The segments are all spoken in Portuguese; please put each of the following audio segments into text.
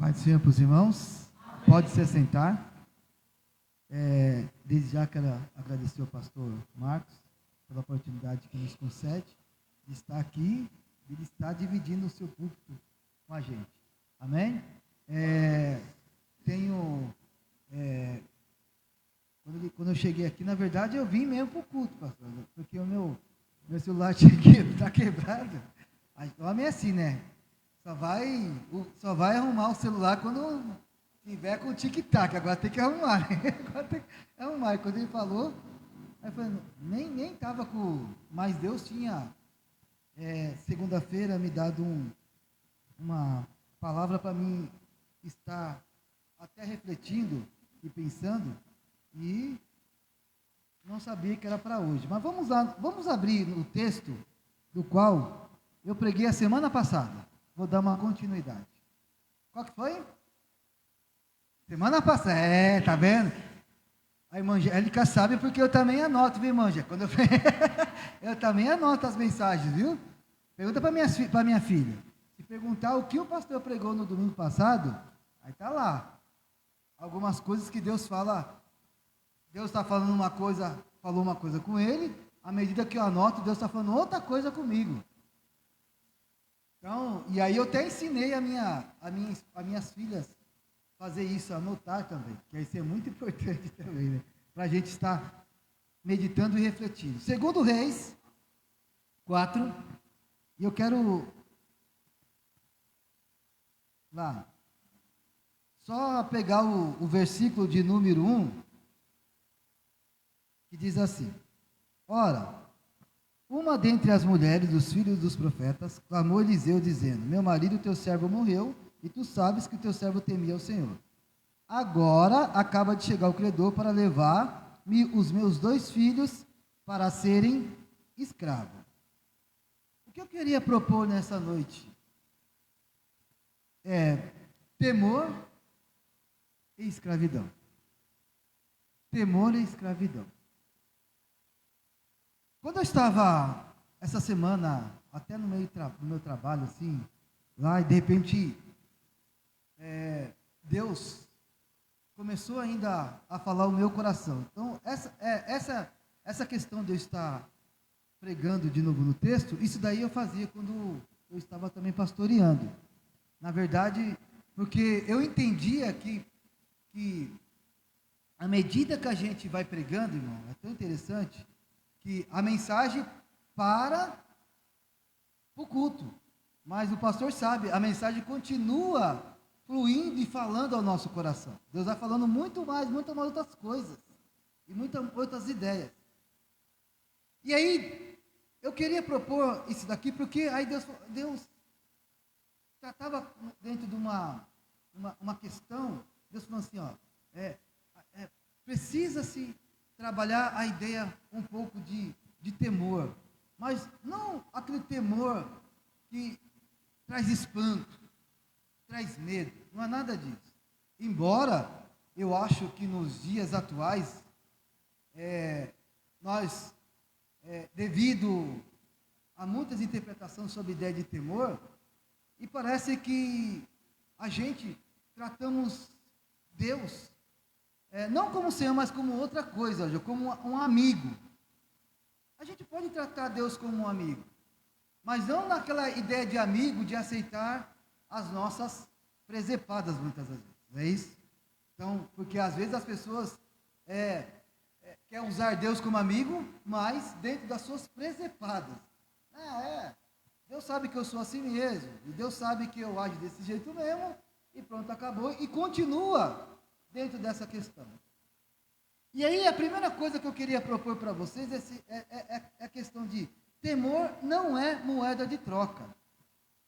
Paz do Senhor para os irmãos. Pode se assentar. Desde já quero agradecer ao pastor Marcos pela oportunidade que nos concede de estar aqui e de estar dividindo o seu púlpito com a gente. Amém? Quando eu cheguei aqui, na verdade, eu vim mesmo para o culto, pastor, porque o meu celular está quebrado. O homem é assim, né? Só vai arrumar o celular quando tiver com o tic-tac. Agora tem que arrumar. Agora tem que arrumar. E quando ele falou, aí eu falei, nem estava com... Mas Deus tinha, segunda-feira, me dado uma palavra para mim estar até refletindo e pensando, e não sabia que era para hoje. Mas vamos abrir o texto do qual eu preguei a semana passada. Vou dar uma continuidade. Qual que foi? Semana passada. Tá vendo? A irmã Angélica sabe porque eu também anoto, viu, irmã Angélica? Eu também anoto as mensagens, viu? Pergunta para minha filha. Se perguntar o que o pastor pregou no domingo passado, aí está lá. Algumas coisas que Deus fala. Deus está falando uma coisa, falou uma coisa com ele. À medida que eu anoto, Deus está falando outra coisa comigo. Então, e aí eu até ensinei as minhas filhas a fazer isso, anotar também, que isso é muito importante também, né? Para a gente estar meditando e refletindo. Segundo Reis 4, e eu quero lá, só pegar o versículo de número 1, que diz assim: Ora, uma dentre as mulheres dos filhos dos profetas clamou Eliseu, dizendo: Meu marido, teu servo, morreu, e tu sabes que o teu servo temia ao Senhor. Agora acaba de chegar o credor para levar-me os meus 2 filhos para serem escravos. O que eu queria propor nessa noite é temor e escravidão. Temor e escravidão. Quando eu estava, essa semana, até no meu trabalho, assim, lá, e de repente, Deus começou ainda a falar o meu coração. Então, essa questão de eu estar pregando de novo no texto, isso daí eu fazia quando eu estava também pastoreando. Na verdade, porque eu entendia que à medida que a gente vai pregando, irmão, é tão interessante, que a mensagem para o culto, mas o pastor sabe, a mensagem continua fluindo e falando ao nosso coração. Deus vai falando muitas mais outras coisas, e muitas outras ideias. E aí, eu queria propor isso daqui, porque aí Deus tratava dentro de uma questão. Deus falou assim, precisa-se trabalhar a ideia um pouco de temor, mas não aquele temor que traz espanto, traz medo, não é nada disso. Embora eu acho que nos dias atuais, nós, devido a muitas interpretações sobre a ideia de temor, e parece que a gente tratamos Deus não como Senhor, mas como outra coisa, como um amigo. A gente pode tratar Deus como um amigo, mas não naquela ideia de amigo, de aceitar as nossas presepadas, muitas vezes. Não é isso? Então, porque às vezes as pessoas querem usar Deus como amigo, mas dentro das suas presepadas. Deus sabe que eu sou assim mesmo, e Deus sabe que eu ajo desse jeito mesmo, e pronto, acabou, e continua dentro dessa questão. E aí a primeira coisa que eu queria propor para vocês é a questão de temor não é moeda de troca.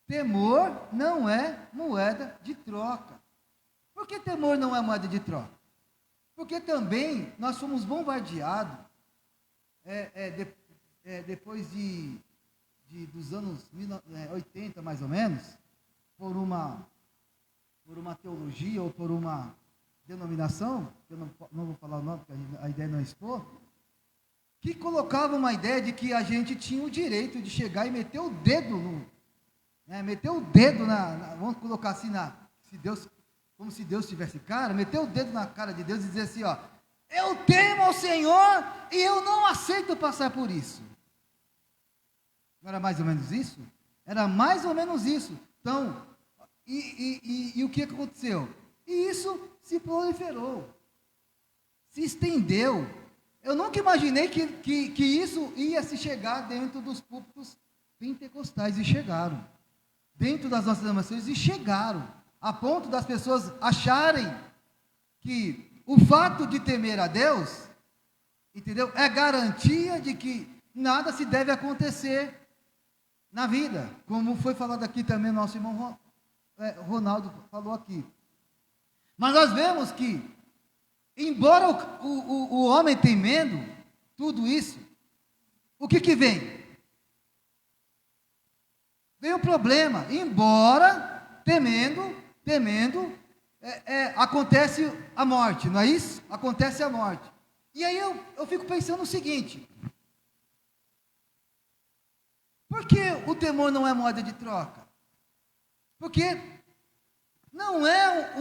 Temor não é moeda de troca. Por que temor não é moeda de troca? Porque também nós fomos bombardeados, depois dos anos 80 mais ou menos, por uma teologia ou por uma denominação, que eu não vou falar o nome, porque a ideia não é expor, que colocava uma ideia de que a gente tinha o direito de chegar e meter o dedo vamos colocar assim, se Deus como se Deus tivesse cara, meter o dedo na cara de Deus e dizer assim, ó, eu temo ao Senhor e eu não aceito passar por isso. Não era mais ou menos isso? Era mais ou menos isso. Então, e o que aconteceu? E isso se proliferou, se estendeu. Eu nunca imaginei que isso ia se chegar dentro dos púlpitos pentecostais, e chegaram. Dentro das nossas denominações, e chegaram. A ponto das pessoas acharem que o fato de temer a Deus, entendeu? É garantia de que nada se deve acontecer na vida, como foi falado aqui também, nosso irmão Ronaldo falou aqui. Mas nós vemos que, embora o homem temendo tudo isso, o que vem? Vem o problema. Embora temendo, acontece a morte, não é isso? Acontece a morte. E aí eu fico pensando o seguinte: por que o temor não é moeda de troca? Porque não é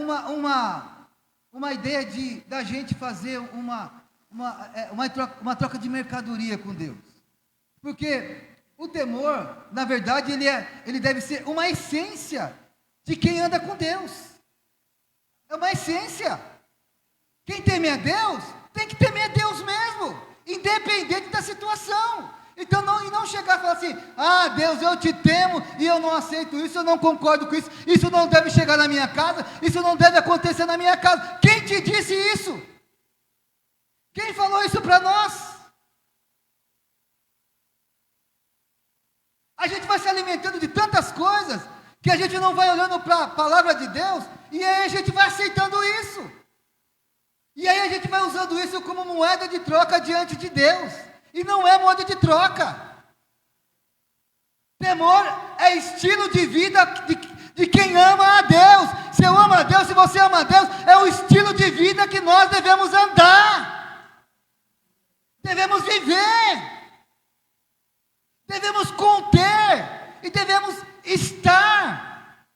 uma ideia da gente fazer uma troca de mercadoria com Deus. Porque o temor, na verdade, ele deve ser uma essência de quem anda com Deus. É uma essência. Quem teme a Deus, tem que temer a Deus mesmo, independente da situação. Então, não chegar e falar assim, ah, Deus, eu te temo e eu não aceito isso, eu não concordo com isso, isso não deve chegar na minha casa, isso não deve acontecer na minha casa. Quem te disse isso? Quem falou isso para nós? A gente vai se alimentando de tantas coisas, que a gente não vai olhando para a palavra de Deus, e aí a gente vai aceitando isso. E aí a gente vai usando isso como moeda de troca diante de Deus. E não é moeda de troca. Temor é estilo de vida de quem ama a Deus. Se eu amo a Deus, se você ama a Deus, é o estilo de vida que nós devemos andar. Devemos viver. Devemos conter. E devemos estar.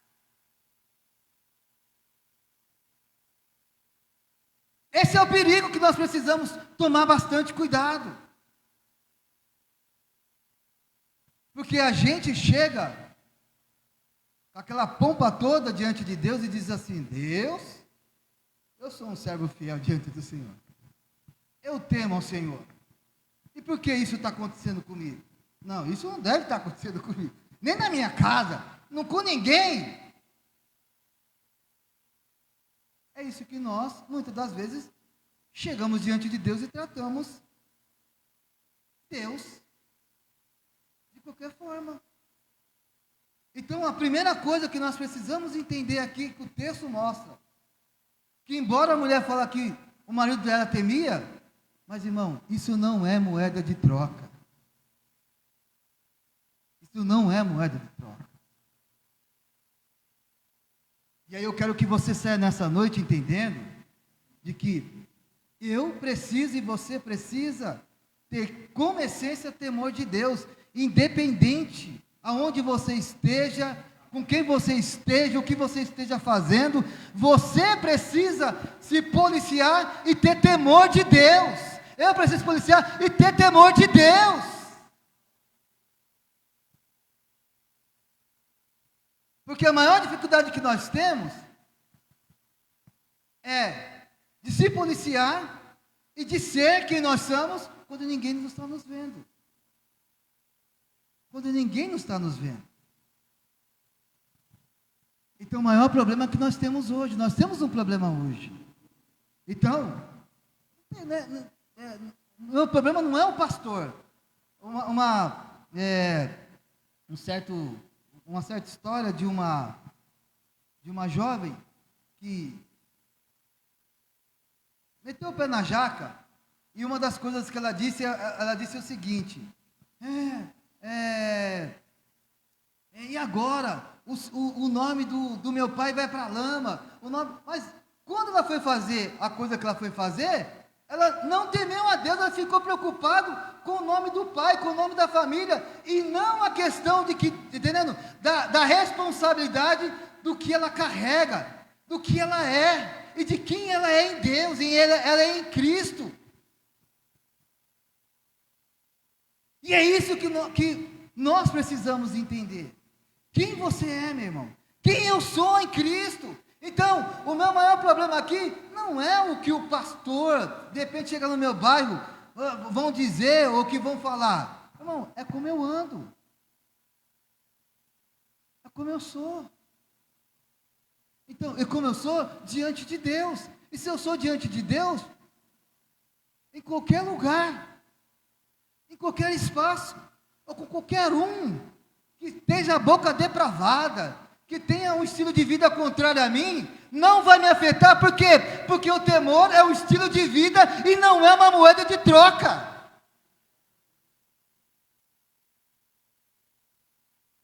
Esse é o perigo que nós precisamos tomar bastante cuidado. Porque a gente chega com aquela pompa toda diante de Deus e diz assim, Deus, eu sou um servo fiel diante do Senhor. Eu temo ao Senhor. E por que isso está acontecendo comigo? Não, isso não deve estar acontecendo comigo. Nem na minha casa, não com ninguém. É isso que nós, muitas das vezes, chegamos diante de Deus e tratamos Deus de qualquer forma. Então, a primeira coisa que nós precisamos entender aqui, que o texto mostra, que embora a mulher fale que o marido dela temia, mas, irmão, isso não é moeda de troca. Isso não é moeda de troca. E aí eu quero que você saia nessa noite entendendo de que eu preciso e você precisa ter como essência temor de Deus, independente aonde você esteja, com quem você esteja, o que você esteja fazendo, você precisa se policiar e ter temor de Deus. Eu preciso policiar e ter temor de Deus. Porque a maior dificuldade que nós temos é de se policiar e de ser quem nós somos quando ninguém nos está nos vendo. Quando ninguém nos está nos vendo. Então, o maior problema que nós temos hoje, nós temos um problema hoje. Então, o problema não é o pastor. Uma certa história de uma jovem que meteu o pé na jaca, e uma das coisas que ela disse o seguinte, e agora, o nome do meu pai vai para a lama, mas quando ela foi fazer a coisa que ela foi fazer, ela não temeu a Deus, ela ficou preocupada com o nome do pai, com o nome da família, e não a questão de que, entendendo? Da responsabilidade do que ela carrega, do que ela é e de quem ela é em Deus, e ela é em Cristo. E é isso que nós precisamos entender. Quem você é, meu irmão? Quem eu sou em Cristo? Então, o meu maior problema aqui não é o que o pastor, de repente, chega no meu bairro, vão dizer ou que vão falar. Irmão, é como eu ando. É como eu sou. Então, é como eu sou diante de Deus. E se eu sou diante de Deus, em qualquer lugar, em qualquer espaço, ou com qualquer um que esteja a boca depravada, que tenha um estilo de vida contrário a mim, não vai me afetar, por quê? Porque o temor é um estilo de vida e não é uma moeda de troca.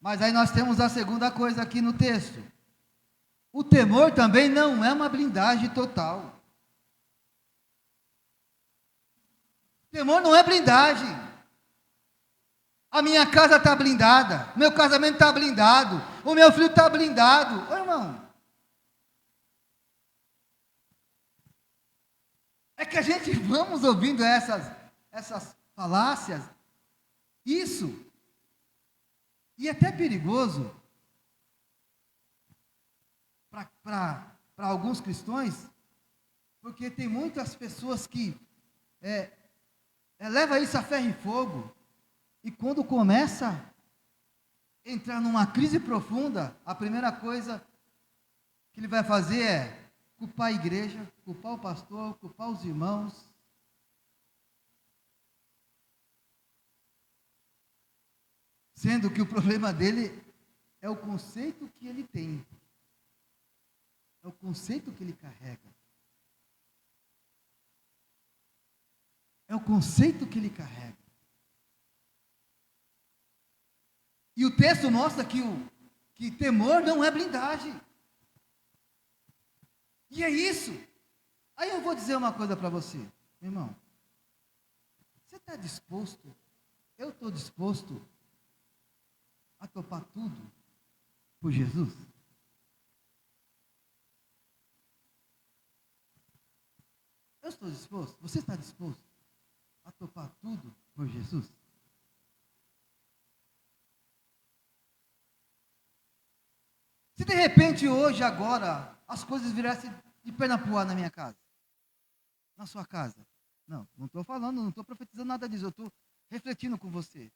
Mas aí nós temos a segunda coisa aqui no texto. O temor também não é uma blindagem total. Temor não é blindagem. A minha casa está blindada, meu casamento está blindado, o meu filho está blindado. Ô, irmão, é que a gente vamos ouvindo essas falácias, isso, e é até perigoso para alguns cristãos, porque tem muitas pessoas que levam isso a ferro e fogo, e quando começa a entrar numa crise profunda, a primeira coisa que ele vai fazer é culpar a igreja, culpar o pastor, culpar os irmãos. Sendo que o problema dele é o conceito que ele tem. É o conceito que ele carrega. É o conceito que ele carrega. E o texto mostra que temor não é blindagem. E é isso. Aí eu vou dizer uma coisa para você, meu irmão. Você está disposto? Eu estou disposto a topar tudo por Jesus? Eu estou disposto? Você está disposto a topar tudo por Jesus? Se de repente hoje, agora, as coisas virassem de perna pro ar na minha casa, na sua casa. Não estou falando, não estou profetizando nada disso, eu estou refletindo com você.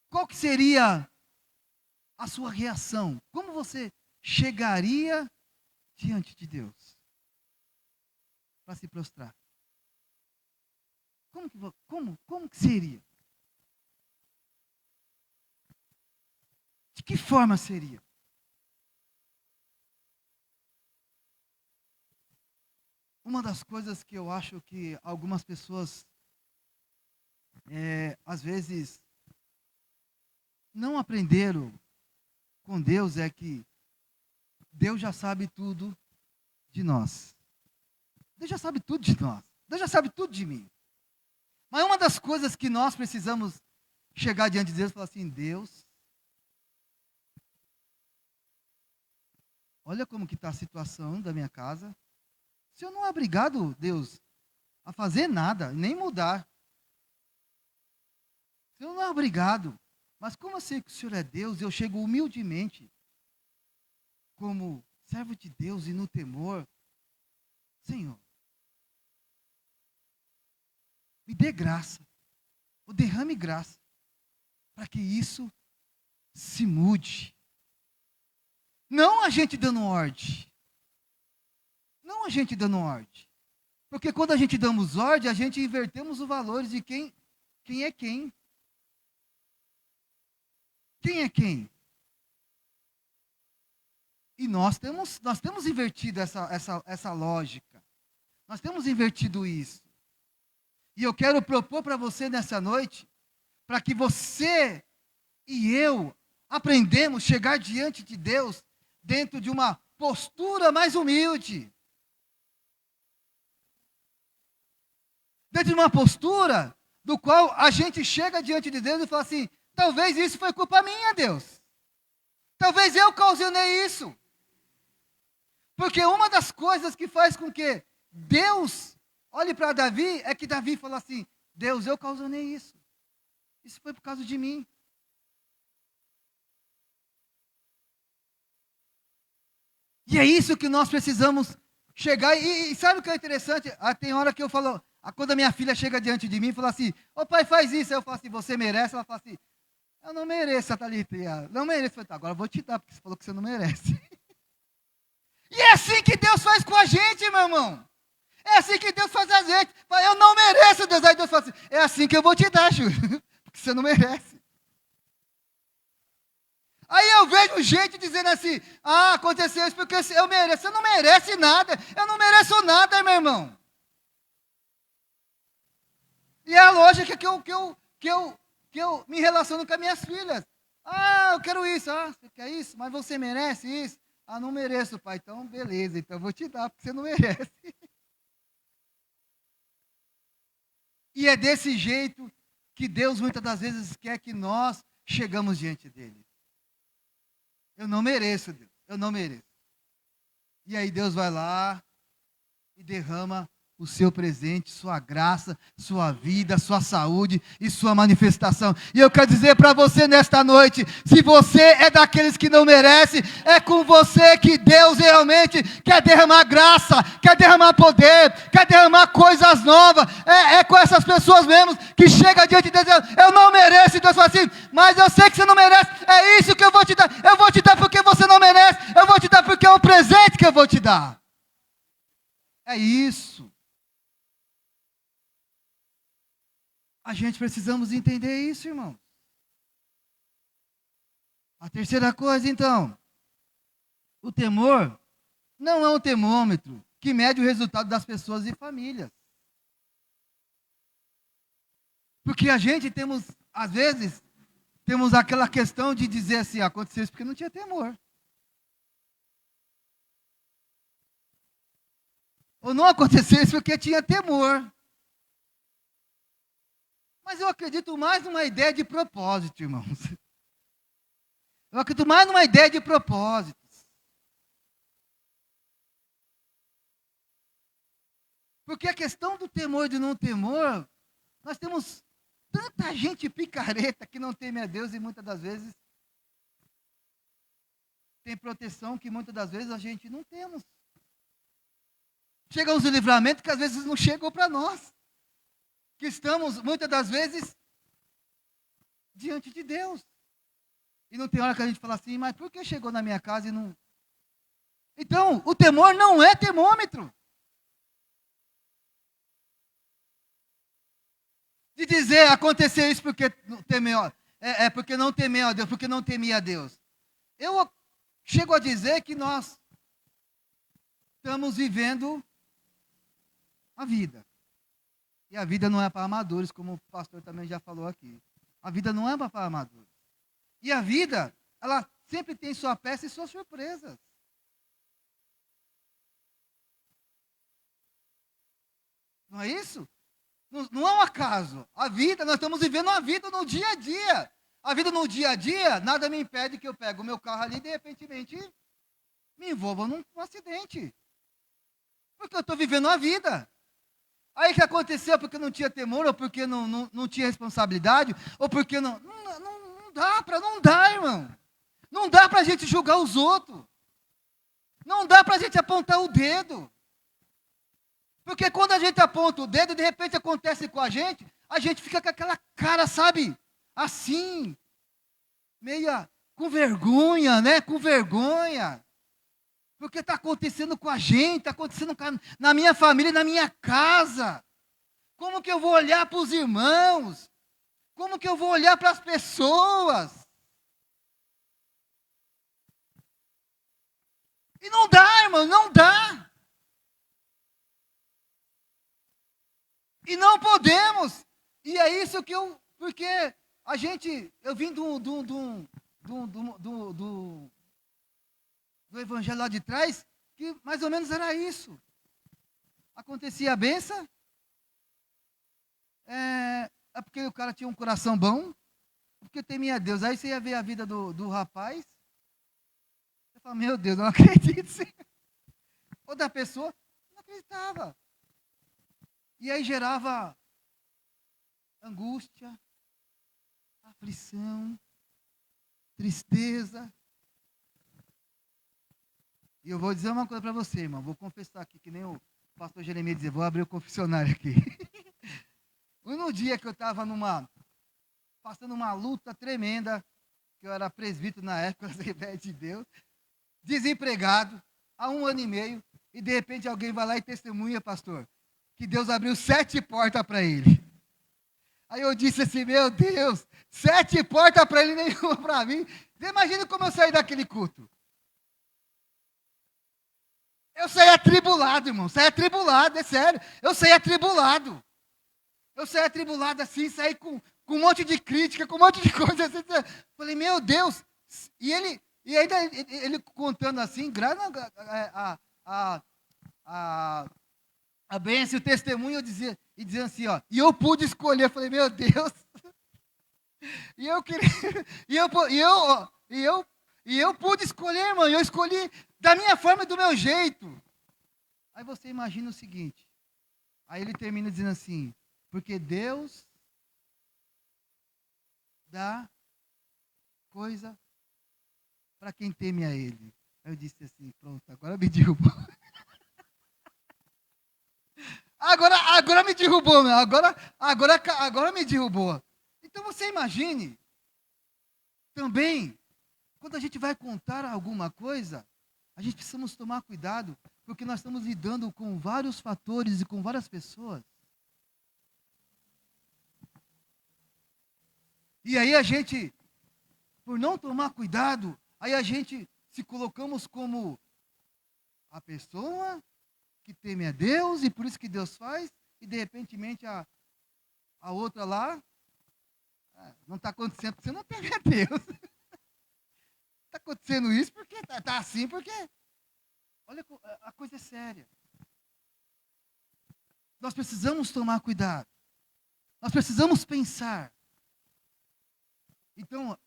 Qual que seria a sua reação? Como você chegaria diante de Deus para se prostrar? Como que seria? De que forma seria? Uma das coisas que eu acho que algumas pessoas, às vezes, não aprenderam com Deus é que Deus já sabe tudo de nós. Deus já sabe tudo de nós. Deus já sabe tudo de mim. Mas uma das coisas que nós precisamos chegar diante de Deus e falar assim, Deus, olha como que está a situação da minha casa. Se eu não é obrigado, Deus, a fazer nada, nem mudar. Se eu não é obrigado, mas como eu sei que o Senhor é Deus, eu chego humildemente, como servo de Deus e no temor, Senhor, me dê graça, ou derrame graça, para que isso se mude. Não a gente dando ordem. Não a gente dando ordem. Porque quando a gente damos ordem, a gente invertemos os valores de quem é quem. Quem é quem? E nós temos invertido essa lógica. Nós temos invertido isso. E eu quero propor para você nessa noite, para que você e eu aprendemos a chegar diante de Deus dentro de uma postura mais humilde. Dentro de uma postura do qual a gente chega diante de Deus e fala assim, talvez isso foi culpa minha, Deus. Talvez eu ocasionei isso. Porque uma das coisas que faz com que Deus olhe para Davi é que Davi falou assim: Deus, eu ocasionei isso. Isso foi por causa de mim. E é isso que nós precisamos chegar. E sabe o que é interessante? Tem hora que eu falo, quando a minha filha chega diante de mim e fala assim: ô pai, faz isso. Aí eu falo assim: você merece? Ela fala assim: eu não mereço, Thalita. Não mereço. Eu falei: tá, agora eu vou te dar, porque você falou que você não merece. E é assim que Deus faz com a gente, meu irmão. É assim que Deus faz a gente. Fala, eu não mereço, Deus. Aí Deus fala assim: é assim que eu vou te dar, Júlio, porque você não merece. Aí eu vejo gente dizendo assim: aconteceu isso porque eu mereço. Você não merece nada. Eu não mereço nada, meu irmão. E é a lógica que eu me relaciono com as minhas filhas. Eu quero isso. Você quer isso? Mas você merece isso? Não mereço, pai. Então, beleza. Então eu vou te dar, porque você não merece. E é desse jeito que Deus muitas das vezes quer que nós chegamos diante dele. Eu não mereço, Deus. Eu não mereço. E aí Deus vai lá e derrama o seu presente, sua graça, sua vida, sua saúde e sua manifestação. E eu quero dizer para você nesta noite, se você é daqueles que não merece, é com você que Deus realmente quer derramar graça, quer derramar poder, quer derramar coisas novas. É com essas pessoas mesmo que chega diante de Deus, eu não mereço, e Deus fala assim: mas eu sei que você não merece, é isso que eu vou te dar. Eu vou te dar porque você não merece, eu vou te dar porque é o presente que eu vou te dar. É isso. A gente precisamos entender isso, irmão. A terceira coisa, então, o temor não é um termômetro que mede o resultado das pessoas e famílias. Porque a gente às vezes, temos aquela questão de dizer assim: aconteceu isso porque não tinha temor. Ou não aconteceu isso porque tinha temor. Mas eu acredito mais numa ideia de propósito, irmãos. Eu acredito mais numa ideia de propósitos. Porque a questão do temor e do não temor, nós temos tanta gente picareta que não teme a Deus e muitas das vezes tem proteção que muitas das vezes a gente não temos. Chegam os livramentos que às vezes não chegam para nós. Que estamos, muitas das vezes, diante de Deus. E não tem hora que a gente fala assim: mas por que chegou na minha casa e não... Então, o temor não é termômetro. De dizer, aconteceu isso porque temeu, porque não temeu a Deus, porque não temia a Deus. Eu chego a dizer que nós estamos vivendo a vida. E a vida não é para amadores, como o pastor também já falou aqui. A vida não é para amadores. E a vida, ela sempre tem sua peça e suas surpresas. Não é isso? Não é um acaso. A vida, nós estamos vivendo a vida no dia a dia. A vida no dia a dia, nada me impede que eu pegue o meu carro ali e de repente me envolva num acidente. Porque eu estou vivendo a vida. Aí o que aconteceu? Porque não tinha temor, ou porque não tinha responsabilidade, ou porque não dá, irmão. Não dá para a gente julgar os outros. Não dá para a gente apontar o dedo. Porque quando a gente aponta o dedo, de repente acontece com a gente fica com aquela cara, sabe, assim, meia com vergonha, né? Com vergonha. Porque está acontecendo com a gente, está acontecendo na minha família, na minha casa. Como que eu vou olhar para os irmãos? Como que eu vou olhar para as pessoas? E não dá, irmão, não dá. E não podemos. E é isso que porque eu vim do evangelho lá de trás, que mais ou menos era isso. Acontecia a benção, é porque o cara tinha um coração bom, porque temia a Deus. Aí você ia ver a vida do rapaz, Eu falo, meu Deus, eu não acredito. Outra pessoa não acreditava. E aí gerava angústia, aflição, tristeza. E eu vou dizer uma coisa para você, irmão. Vou confessar aqui, que nem o pastor Jeremias dizia, vou abrir o confessionário aqui. No dia que eu estava passando uma luta tremenda, que eu era presbítero na época, da Assembleia de Deus, desempregado, há 1 ano e meio, e de repente alguém vai lá e testemunha, pastor, que Deus abriu 7 portas para ele. Aí eu disse assim, meu Deus, 7 portas para ele, nenhuma para mim. Imagina como eu saí daquele culto. Eu saí atribulado, irmão, saí atribulado, é sério. Eu saí atribulado. Eu saí atribulado assim, saí com um monte de crítica, com um monte de coisa assim. Falei, meu Deus. E ainda ele contando assim, graças a bênção, o testemunho, dizendo assim, ó, e eu pude escolher. Eu falei, meu Deus. E eu queria, e eu pude escolher, irmão. Eu escolhi da minha forma e do meu jeito. Aí você imagina o seguinte. Aí ele termina dizendo assim, porque Deus dá coisa para quem teme a Ele. Aí eu disse assim, pronto, agora me derrubou. Agora me derrubou, meu. Agora me derrubou. Então você imagine, também, quando a gente vai contar alguma coisa, a gente precisamos tomar cuidado, porque nós estamos lidando com vários fatores e com várias pessoas. E aí a gente, por não tomar cuidado, aí a gente se colocamos como a pessoa que teme a Deus, e por isso que Deus faz, e de repente a outra lá, não está acontecendo porque você não teme a Deus. Está acontecendo isso porque está assim, porque... Olha, a coisa é séria. Nós precisamos tomar cuidado. Nós precisamos pensar. Então,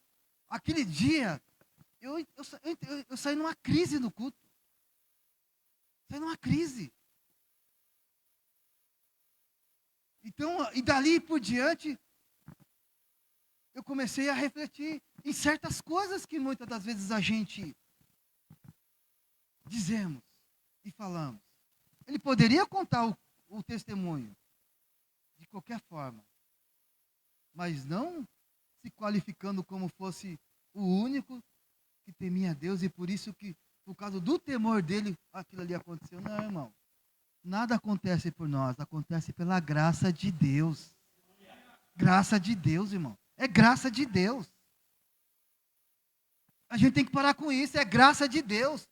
aquele dia, eu saí numa crise no culto. Saí numa crise. Então, e dali por diante, eu comecei a refletir em certas coisas que muitas das vezes a gente dizemos e falamos. Ele poderia contar o testemunho de qualquer forma, mas não se qualificando como fosse o único que temia a Deus, e por isso que, por causa do temor dele, aquilo ali aconteceu. Não, irmão. Nada acontece por nós, acontece pela graça de Deus. Graça de Deus, irmão. É graça de Deus. A gente tem que parar com isso, é graça de Deus.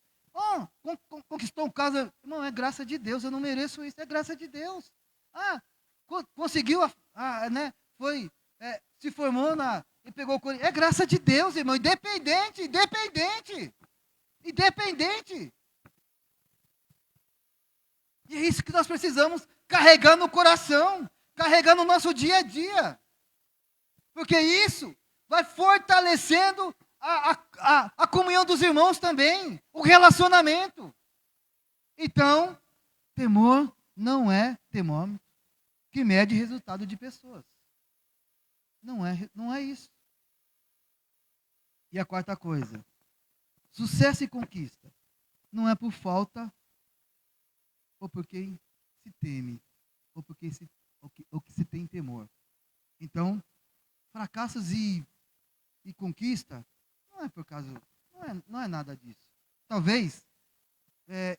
Conquistou um caso, irmão, é graça de Deus, eu não mereço isso, é graça de Deus. Conseguiu, né? Foi, se formou e pegou o Corinthians. É graça de Deus, irmão, independente. E é isso que nós precisamos carregar no coração, carregar no nosso dia a dia. Porque isso vai fortalecendo a comunhão dos irmãos também, o relacionamento. Então, temor não é termômetro que mede resultado de pessoas. Não é isso. E a quarta coisa, sucesso e conquista não é por falta ou por quem se teme, ou por quem ou que se tem temor. Então, fracassos e conquista não é por causa, não é nada disso. Talvez,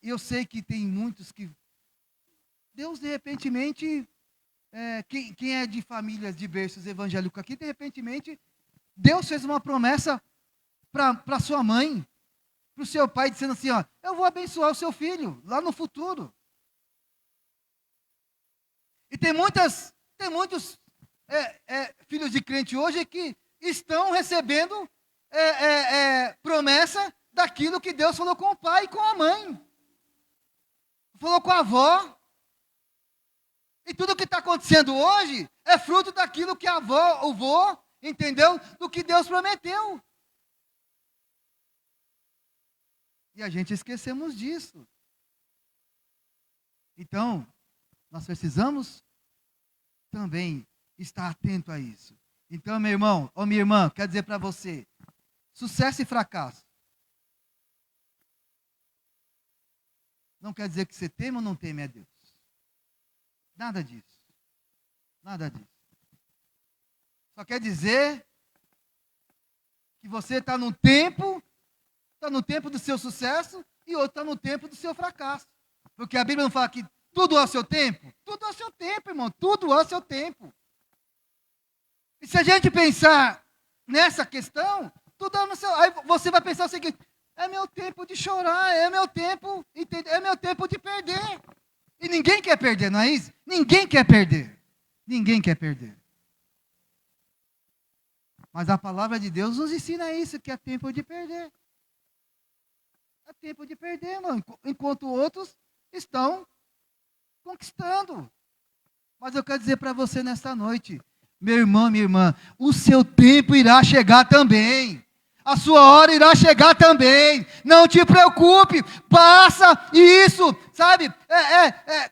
eu sei que tem muitos que Deus de repentemente, quem é de famílias de berços evangélicos aqui, de repentemente Deus fez uma promessa para sua mãe, para o seu pai, dizendo assim, ó, eu vou abençoar o seu filho lá no futuro. E tem muitos filhos de crente hoje que estão recebendo promessa daquilo que Deus falou com o pai e com a mãe. Falou com a avó. E tudo que está acontecendo hoje é fruto daquilo que a avó, o vô, entendeu? Do que Deus prometeu. E a gente esquecemos disso. Então, nós precisamos também estar atento a isso. Então, meu irmão, ou minha irmã, quero dizer para você, sucesso e fracasso não quer dizer que você teme ou não teme a Deus. Nada disso. Nada disso. Só quer dizer que você está no tempo do seu sucesso e outro está no tempo do seu fracasso. Porque a Bíblia não fala que tudo ao seu tempo? Tudo ao seu tempo, irmão. Tudo ao seu tempo. E se a gente pensar nessa questão, tudo ao seu... Aí você vai pensar o seguinte: é meu tempo de chorar, é meu tempo, é meu tempo de perder. E ninguém quer perder, não é isso? Ninguém quer perder. Ninguém quer perder. Mas a palavra de Deus nos ensina isso, que é tempo de perder. É tempo de perder, irmão. Enquanto outros estão conquistando. Mas eu quero dizer para você nesta noite, meu irmão, minha irmã, o seu tempo irá chegar também. A sua hora irá chegar também. Não te preocupe. Passa isso, sabe?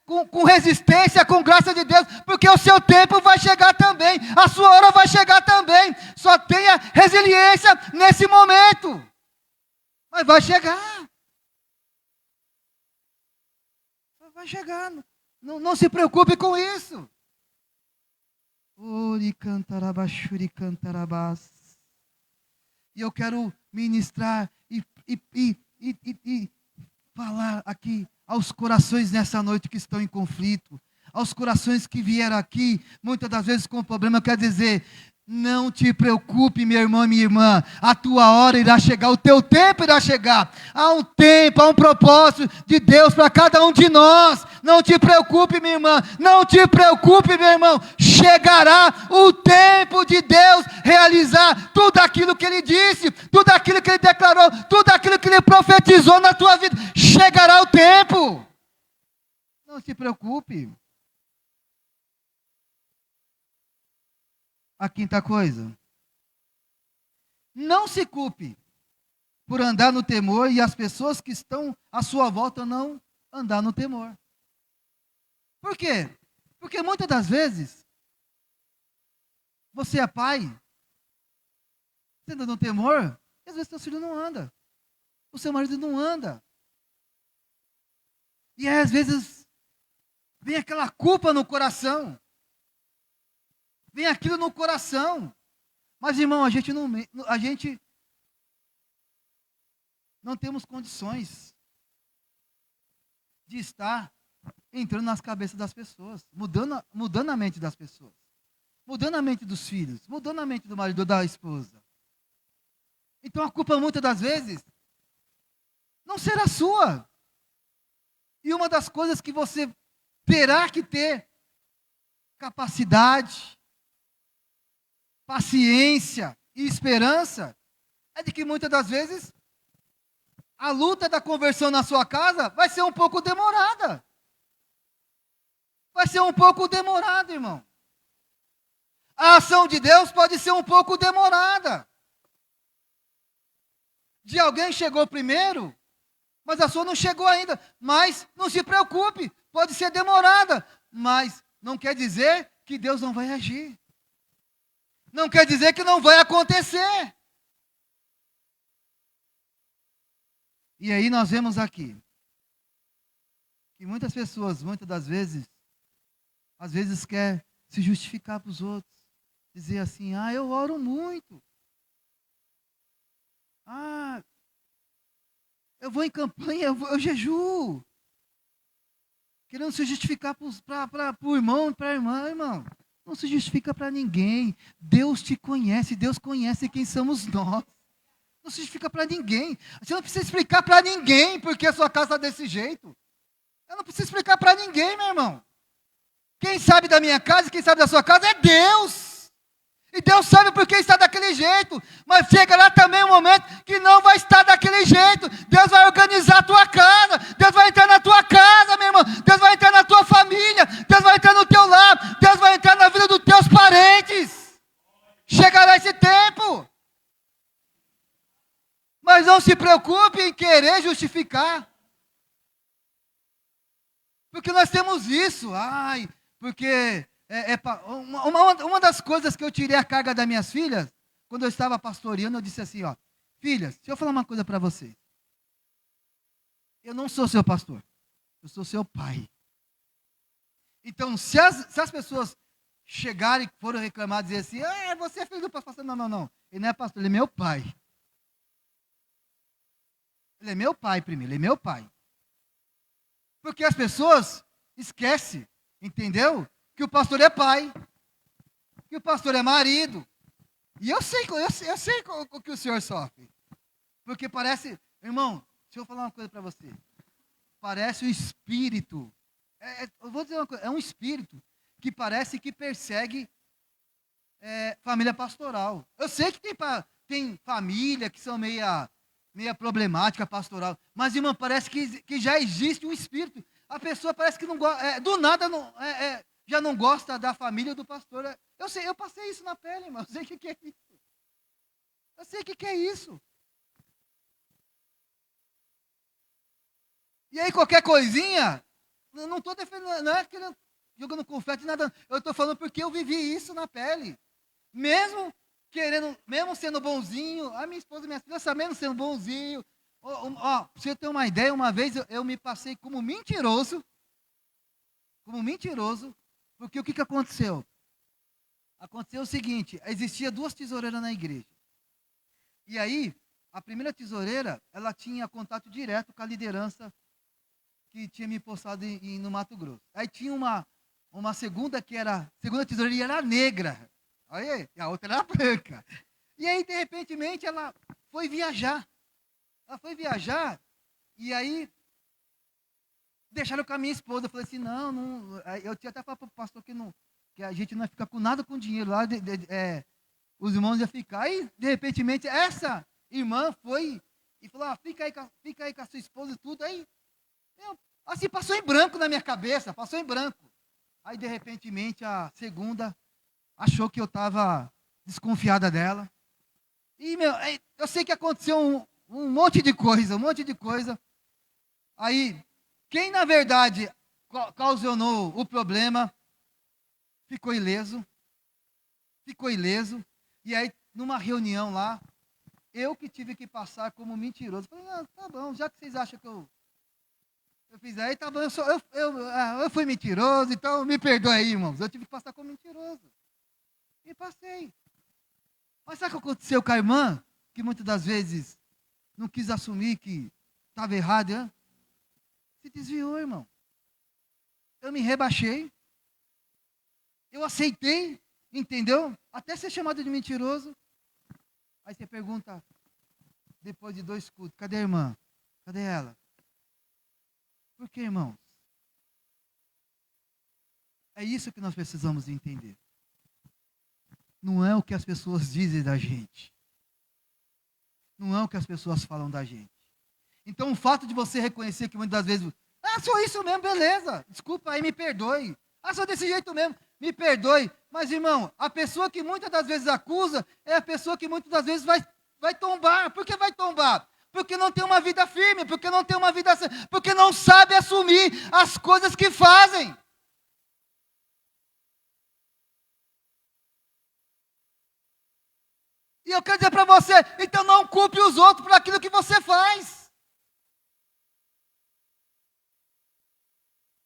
Com resistência, com graça de Deus. Porque o seu tempo vai chegar também. A sua hora vai chegar também. Só tenha resiliência nesse momento. Mas vai chegar. Vai chegar. Não se preocupe com isso. Ori cantarabashuri cantarabás. E eu quero ministrar e falar aqui aos corações nessa noite que estão em conflito, aos corações que vieram aqui, muitas das vezes com problema. Eu quero dizer, não te preocupe, meu irmão e minha irmã, a tua hora irá chegar, o teu tempo irá chegar. Há um tempo, há um propósito de Deus para cada um de nós. Não te preocupe, minha irmã, não te preocupe, meu irmão. Chegará o tempo de Deus realizar tudo aquilo que Ele disse, tudo aquilo que Ele declarou, tudo aquilo que Ele profetizou na tua vida. Chegará o tempo. Não se preocupe. A quinta coisa, não se culpe por andar no temor e as pessoas que estão à sua volta não andar no temor. Por quê? Porque muitas das vezes, você é pai, você anda no temor, e às vezes seu filho não anda, o seu marido não anda. E aí, às vezes, vem aquela culpa no coração. Vem aquilo no coração. Mas, irmão, a gente não temos condições de estar entrando nas cabeças das pessoas, mudando a mente das pessoas, mudando a mente dos filhos, mudando a mente do marido ou da esposa. Então a culpa muitas das vezes não será sua. E uma das coisas que você terá que ter capacidade, paciência e esperança é de que muitas das vezes a luta da conversão na sua casa vai ser um pouco demorada. Vai ser um pouco demorada, irmão. A ação de Deus pode ser um pouco demorada. De alguém chegou primeiro, mas a sua não chegou ainda. Mas não se preocupe, pode ser demorada, mas não quer dizer que Deus não vai agir. Não quer dizer que não vai acontecer. E aí nós vemos aqui que muitas pessoas, muitas das vezes, às vezes quer se justificar para os outros. Dizer assim, eu oro muito. Eu vou em campanha, eu jejuo. Querendo se justificar para o irmão, para a irmã, irmão. Não se justifica para ninguém. Deus te conhece, Deus conhece quem somos nós. Não se justifica para ninguém. Você não precisa explicar para ninguém porque a sua casa está desse jeito. Eu não preciso explicar para ninguém, meu irmão. Quem sabe da minha casa e quem sabe da sua casa é Deus. E Deus sabe por que está daquele jeito. Mas chegará também um momento que não vai estar daquele jeito. Deus vai organizar a tua casa. Deus vai entrar na tua casa, meu irmão. Deus vai entrar na tua família. Deus vai entrar no teu lar. Deus vai entrar na vida dos teus parentes. Chegará esse tempo. Mas Mas não se preocupe em querer justificar. Porque nós temos isso. Ai, porque uma das coisas que eu tirei a carga das minhas filhas, quando eu estava pastoreando, eu disse assim, ó, filhas, deixa eu falar uma coisa para vocês. Eu não sou seu pastor, eu sou seu pai. Então, se as pessoas chegarem e forem reclamar, dizer assim, você é filho do pastor. Não, não, não. Ele não é pastor, ele é meu pai. Ele é meu pai primeiro, ele é meu pai. Porque as pessoas esquecem, entendeu? Que o pastor é pai, que o pastor é marido. E eu sei o que o senhor sofre. Porque parece, irmão, deixa eu falar uma coisa para você. Parece um espírito. Eu vou dizer uma coisa, é um espírito que parece que persegue família pastoral. Eu sei que tem família que são meia problemática pastoral. Mas, irmão, parece que já existe um espírito. A pessoa parece que não gosta, do nada já não gosta da família do pastor. Eu sei, eu passei isso na pele, irmão. Eu sei o que é isso. Eu sei o que é isso. E aí, qualquer coisinha, eu não estou defendendo, não é querendo, jogando confete, nada. Eu estou falando porque eu vivi isso na pele. Mesmo sendo bonzinho, a minha esposa e minha filha sabendo sendo bonzinho. Para você ter uma ideia, uma vez eu me passei como mentiroso, porque o que aconteceu? Aconteceu o seguinte, existia 2 tesoureiras na igreja. E aí, a primeira tesoureira, ela tinha contato direto com a liderança que tinha me postado no Mato Grosso. Aí tinha uma segunda que era, segunda tesoureira e era negra. Aí, e a outra era branca. E aí, de repente, ela foi viajar. E aí deixaram com a minha esposa. Eu falei assim, não. Eu tinha até falado para o pastor que a gente não ia ficar com nada com dinheiro lá. Os irmãos iam ficar. Aí, de repente, essa irmã foi e falou, fica aí com a sua esposa e tudo. Aí, assim, passou em branco na minha cabeça, passou em branco. Aí, de repente, a segunda achou que eu estava desconfiada dela. E, eu sei que aconteceu um monte de coisa. Aí, quem, na verdade, causou o problema, ficou ileso. E aí, numa reunião lá, eu que tive que passar como mentiroso. Falei, tá bom, já que vocês acham que eu fiz aí, tá bom, eu fui mentiroso, então me perdoe aí, irmãos. Eu tive que passar como mentiroso. E passei. Mas sabe o que aconteceu com a irmã? Que muitas das vezes não quis assumir que estava errado, hein? Se desviou, irmão. Eu me rebaixei. Eu aceitei, entendeu? Até ser chamado de mentiroso. Aí você pergunta, depois de 2 cultos, cadê a irmã? Cadê ela? Por que, irmãos? É isso que nós precisamos entender. Não é o que as pessoas dizem da gente. Não é o que as pessoas falam da gente. Então, o fato de você reconhecer que muitas vezes, sou isso mesmo, beleza, desculpa aí, me perdoe. Sou desse jeito mesmo, me perdoe. Mas, irmão, a pessoa que muitas das vezes acusa, é a pessoa que muitas das vezes vai tombar. Por que vai tombar? Porque não tem uma vida firme, porque não tem uma vida, porque não sabe assumir as coisas que fazem. E eu quero dizer para você, então não culpe os outros por aquilo que você faz.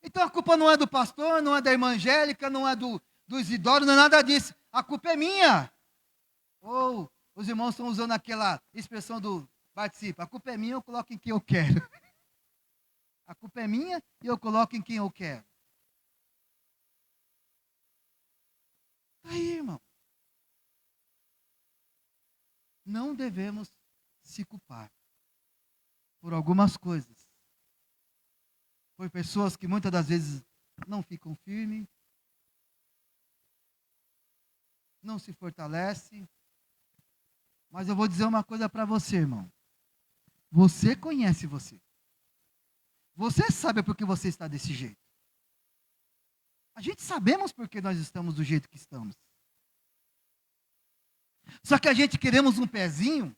Então a culpa não é do pastor, não é da irmã Angélica, não é do Isidoro, não é nada disso. A culpa é minha. Ou os irmãos estão usando aquela expressão do participa. A culpa é minha, eu coloco em quem eu quero. A culpa é minha e eu coloco em quem eu quero. Aí, irmão. Não devemos se culpar por algumas coisas. Por pessoas que muitas das vezes não ficam firmes, não se fortalecem. Mas eu vou dizer uma coisa para você, irmão. Você conhece você. Você sabe por que você está desse jeito. A gente sabemos por que nós estamos do jeito que estamos. Só que a gente queremos um pezinho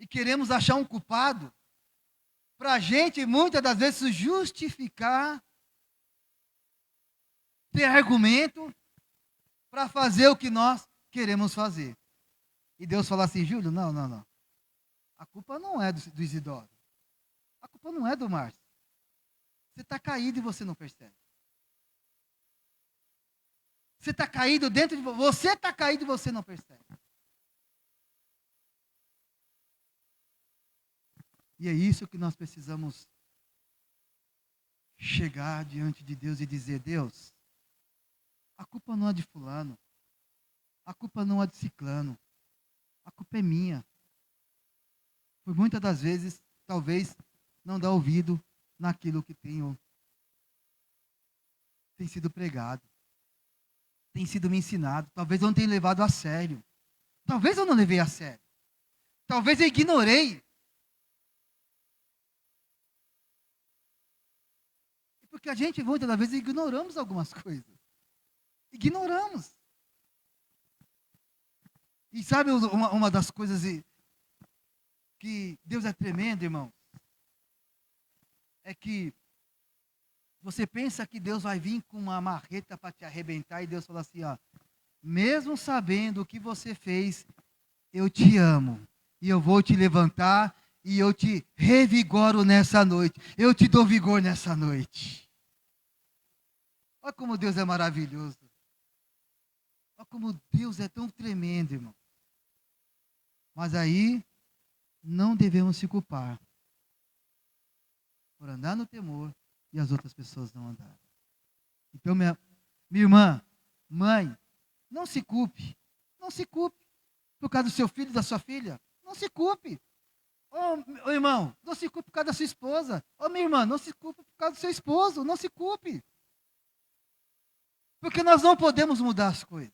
e queremos achar um culpado para a gente, muitas das vezes, justificar, ter argumento para fazer o que nós queremos fazer. E Deus fala assim: Júlio, não. A culpa não é do Isidoro. A culpa não é do Márcio. Você está caído e você não percebe. Você está caído dentro de você. Você está caído e você não percebe. E é isso que nós precisamos chegar diante de Deus e dizer: Deus, a culpa não é de fulano. A culpa não é de ciclano. A culpa é minha. Por muitas das vezes, talvez, não dar ouvido naquilo que tem sido pregado. Tem sido me ensinado. Talvez eu não tenha levado a sério. Talvez eu não levei a sério. Talvez eu ignorei. Porque a gente, muitas das vezes, ignoramos algumas coisas. Ignoramos. E sabe uma das coisas que Deus é tremendo, irmão? É que você pensa que Deus vai vir com uma marreta para te arrebentar e Deus fala assim, ó: mesmo sabendo o que você fez, eu te amo. E eu vou te levantar e eu te revigoro nessa noite. Eu te dou vigor nessa noite. Olha como Deus é maravilhoso. Olha como Deus é tão tremendo, irmão. Mas aí, não devemos se culpar por andar no temor e as outras pessoas não andarem. Então, minha irmã, mãe, não se culpe. Não se culpe por causa do seu filho, da sua filha. Não se culpe. Ô irmão, não se culpe por causa da sua esposa. Ô minha irmã, não se culpe por causa do seu esposo. Não se culpe. Porque nós não podemos mudar as coisas.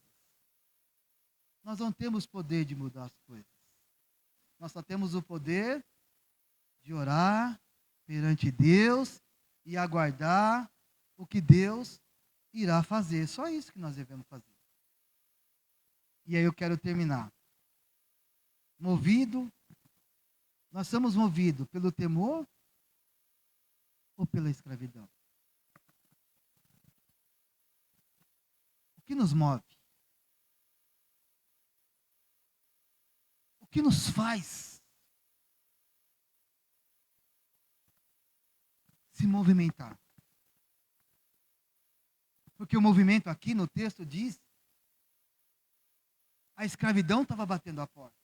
Nós não temos poder de mudar as coisas. Nós só temos o poder de orar perante Deus e aguardar o que Deus irá fazer. Só isso que nós devemos fazer. E aí eu quero terminar. Nós somos movidos pelo temor ou pela escravidão? O que nos move? O que nos faz se movimentar? Porque o movimento aqui no texto diz: a escravidão estava batendo a porta.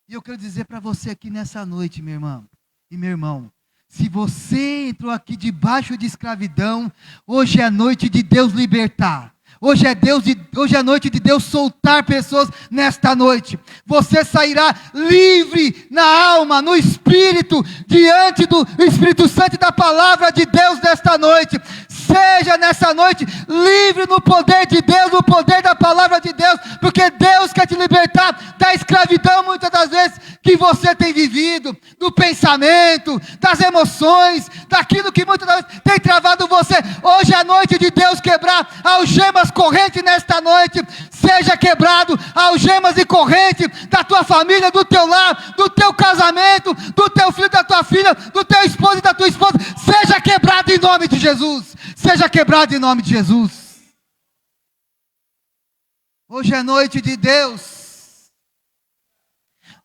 E eu quero dizer para você aqui nessa noite, minha irmã e meu irmão, se você entrou aqui debaixo de escravidão, hoje é a noite de Deus libertar. Hoje é noite de Deus soltar pessoas nesta noite. Você sairá livre na alma, no espírito, diante do Espírito Santo e da palavra de Deus nesta noite. Seja nessa noite livre no poder de Deus, no poder da palavra de Deus, porque Deus quer te libertar da escravidão, muitas das vezes, que você tem vivido, do pensamento, das emoções, daquilo que muitas das vezes tem travado você. Hoje é a noite de Deus quebrar algemas, correntes nesta noite. Seja quebrado algemas e correntes da tua família, do teu lar, do teu casamento, do teu filho, da tua filha, do teu esposo e da tua esposa. Seja quebrado em nome de Jesus. Seja quebrado em nome de Jesus. Hoje é noite de Deus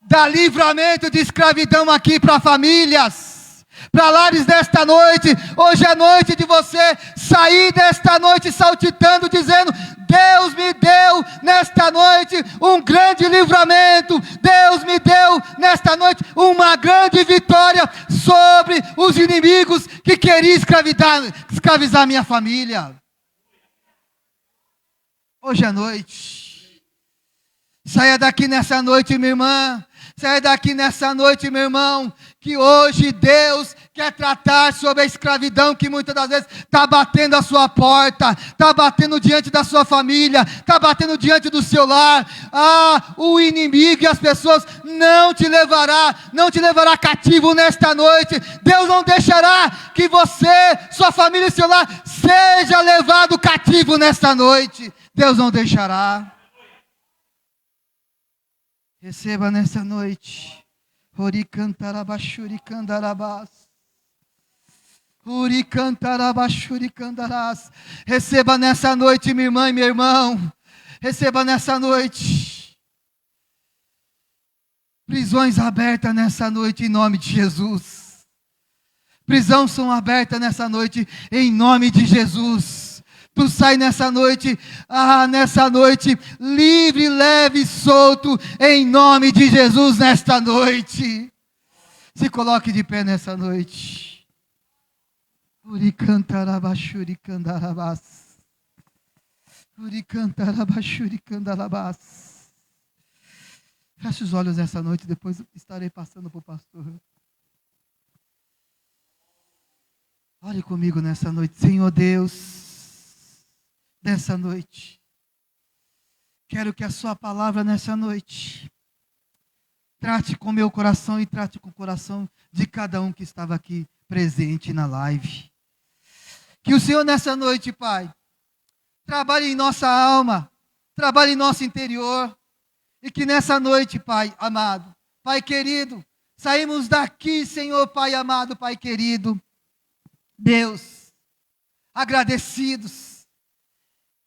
dar livramento de escravidão aqui para famílias, para lares desta noite. Hoje é noite de você sair desta noite saltitando, dizendo: Deus me deu nesta noite um grande livramento. Deus me deu nesta noite uma grande vitória sobre os inimigos que queriam escravizar minha família. Hoje é noite. Saia daqui nessa noite, minha irmã. Saia daqui nessa noite, meu irmão, que hoje Deus quer tratar sobre a escravidão que muitas das vezes está batendo a sua porta, está batendo diante da sua família, está batendo diante do seu lar. O inimigo e as pessoas não te levará cativo nesta noite. Deus não deixará que você, sua família e seu lar seja levado cativo nesta noite. Deus não deixará. Receba nessa noite. Oricantarabachuricandarabás. Uricantarabachuricandarás. Receba nessa noite, minha irmã e meu irmão. Receba nessa noite. Prisões abertas nessa noite em nome de Jesus. Prisões são abertas nessa noite em nome de Jesus. Tu sai nessa noite, livre, leve, solto, em nome de Jesus nesta noite. Se coloque de pé nessa noite. Uricantarabachuricandarabás. Uricantarabachuricandarabás. Feche os olhos nessa noite, depois estarei passando para o pastor. Ore comigo nessa noite, Senhor Deus. Nessa noite, quero que a sua palavra nessa noite trate com meu coração e trate com o coração de cada um que estava aqui presente na live. Que o Senhor nessa noite, Pai, trabalhe em nossa alma, trabalhe em nosso interior, e que nessa noite, Pai amado, Pai querido, saímos daqui, Senhor, Pai amado, Pai querido, Deus, agradecidos,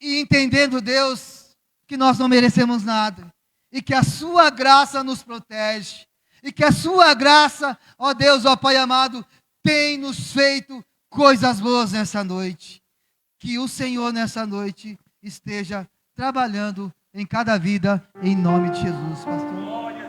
e entendendo, Deus, que nós não merecemos nada, e que a sua graça nos protege, e que a sua graça, ó Deus, ó Pai amado, tem nos feito coisas boas nessa noite. Que o Senhor nessa noite esteja trabalhando em cada vida, em nome de Jesus, pastor.